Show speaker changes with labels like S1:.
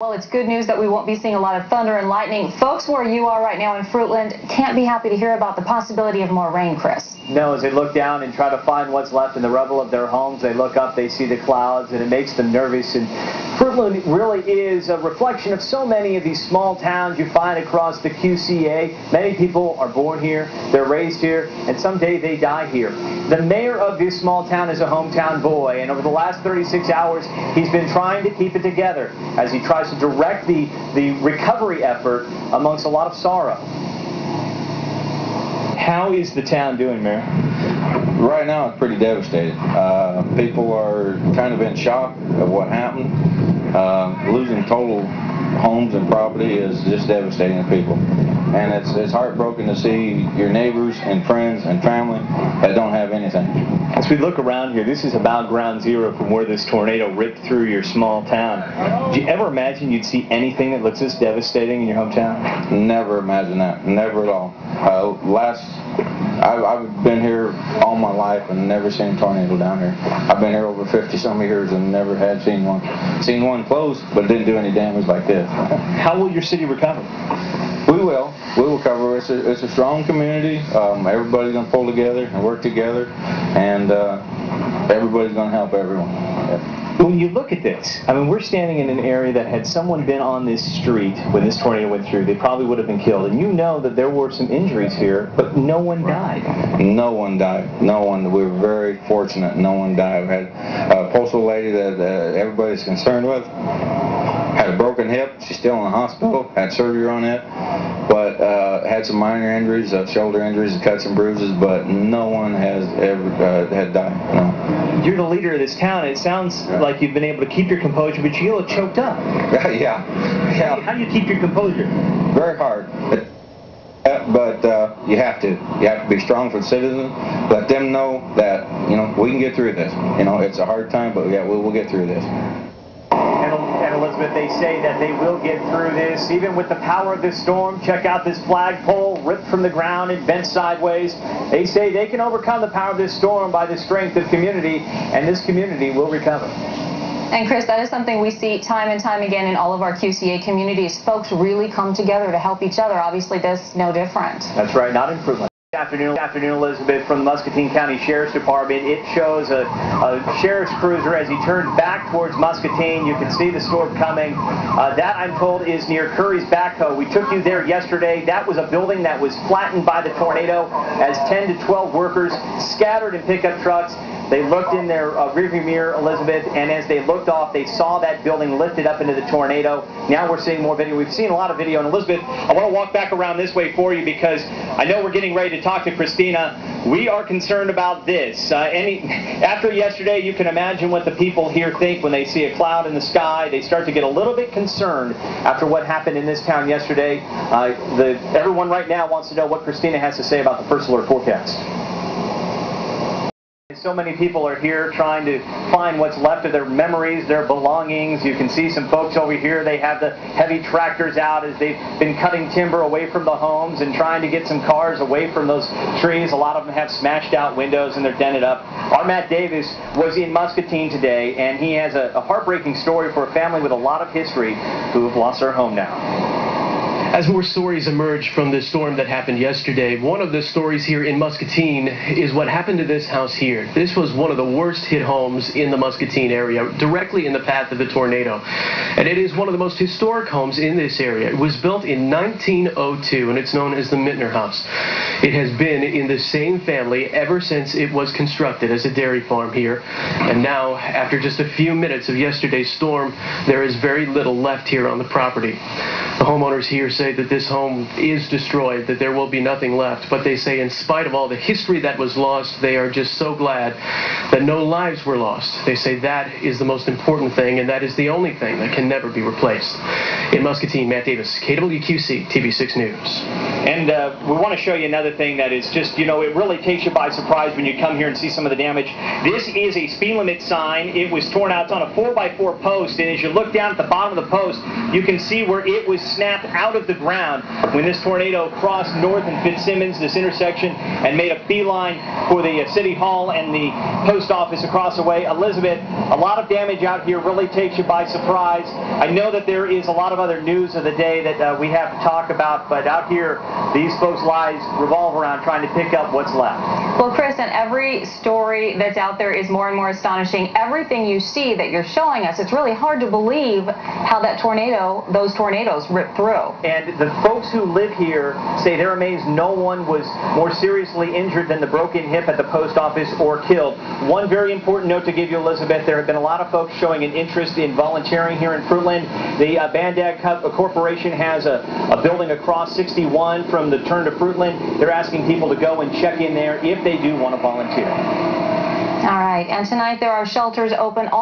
S1: Well, it's good news that we won't be seeing a lot of thunder and lightning. Folks where you are right now in Fruitland can't be happy to hear about the possibility of more rain, Chris.
S2: No, as they look down and try to find what's left in the rubble of their homes, they look up, they see the clouds, and it makes them nervous. And Fruitland really is a reflection of so many of these small towns you find across the QCA. Many people are born here, they're raised here, and someday they die here. The mayor of this small town is a hometown boy, and over the last 36 hours, he's been trying to keep it together as he tries to direct the recovery effort amongst a lot of sorrow. How is the town doing, Mayor?
S3: Right now, it's pretty devastated. People are kind of in shock of what happened. Losing total homes and property is just devastating to people. And it's heartbroken to see your neighbors and friends and family that don't have anything.
S2: As we look around here, this is about ground zero from where this tornado ripped through your small town. Did you ever imagine you'd see anything that looks this devastating in your hometown?
S3: Never imagined that. Never at all. I've been here all my life and never seen a tornado down here. I've been here over 50-some years and never had seen one. Seen one close, but it didn't do any damage like this.
S2: How will your city recover?
S3: We will. We will cover. It's a strong community. Everybody's going to pull together and work together, and everybody's going to help everyone. Yeah.
S2: When you look at this, I mean, we're standing in an area that had someone been on this street when this tornado went through, they probably would have been killed. And you know that there were some injuries here, but no one died.
S3: No one died. No one. We were very fortunate. No one died. We had a postal lady that everybody's concerned with. Had a broken hip. She's still in the hospital. Had surgery on it. But had some minor injuries, shoulder injuries, cuts and bruises, but no one has ever had died. No.
S2: You're the leader of this town. It sounds like you've been able to keep your composure, but you get choked up.
S3: Yeah.
S2: How do you keep your composure?
S3: Very hard. But you have to. You have to be strong for the citizens. Let them know that we can get through this. It's a hard time, but yeah, we'll get through this.
S2: And Elizabeth, they say that they will get through this, even with the power of this storm. Check out this flagpole ripped from the ground and bent sideways. They say they can overcome the power of this storm by the strength of community, and this community will recover.
S1: And Chris, that is something we see time and time again in all of our QCA communities. Folks really come together to help each other. Obviously, this is no different.
S2: That's right, not in Fruitland. Good afternoon, Elizabeth, from the Muscatine County Sheriff's Department. It shows a sheriff's cruiser as he turns back towards Muscatine. You can see the storm coming. That, I'm told, is near Curry's Backhoe. We took you there yesterday. That was a building that was flattened by the tornado as 10 to 12 workers scattered in pickup trucks. They looked in their rearview mirror, Elizabeth, and as they looked off, they saw that building lifted up into the tornado. Now we're seeing more video. We've seen a lot of video. And Elizabeth, I want to walk back around this way for you because I know we're getting ready to talk to Christina. We are concerned about this. After yesterday, you can imagine what the people here think when they see a cloud in the sky. They start to get a little bit concerned after what happened in this town yesterday. Everyone right now wants to know what Christina has to say about the first alert forecast. So many people are here trying to find what's left of their memories, their belongings. You can see some folks over here. They have the heavy tractors out as they've been cutting timber away from the homes and trying to get some cars away from those trees. A lot of them have smashed out windows and they're dented up. Our Matt Davis was in Muscatine today, and he has a heartbreaking story for a family with a lot of history who have lost their home now.
S4: As more stories emerge from the storm that happened yesterday, one of the stories here in Muscatine is what happened to this house here. This was one of the worst hit homes in the Muscatine area, directly in the path of the tornado. And it is one of the most historic homes in this area. It was built in 1902, and it's known as the Mittner House. It has been in the same family ever since it was constructed as a dairy farm here. And now, after just a few minutes of yesterday's storm, there is very little left here on the property. The homeowners here say that this home is destroyed, that there will be nothing left, but they say in spite of all the history that was lost, they are just so glad that no lives were lost. They say that is the most important thing, and that is the only thing that can never be replaced. In Muscatine, Matt Davis, KWQC, TV6 News.
S2: And we want to show you another thing that is just, it really takes you by surprise when you come here and see some of the damage. This is a speed limit sign. It was torn out. It's on a 4x4 post, and as you look down at the bottom of the post, you can see where it was snapped out of the ground when this tornado crossed North and Fitzsimmons, this intersection, and made a beeline for the City Hall and the post office across the way. Elizabeth, a lot of damage out here really takes you by surprise. I know that there is a lot of other news of the day that we have to talk about, but out here, these folks' lives revolve around trying to pick up what's left.
S1: Well, Chris, and every story that's out there is more and more astonishing. Everything you see that you're showing us, it's really hard to believe how those tornadoes ripped through.
S2: And the folks who live here say they're amazed no one was more seriously injured than the broken hip at the post office or killed. One very important note to give you, Elizabeth, there have been a lot of folks showing an interest in volunteering here in Fruitland. The Bandag Corporation has a building across 61 from the turn to Fruitland. They're asking people to go and check in there if they do want to volunteer.
S1: All right, and tonight there are shelters open also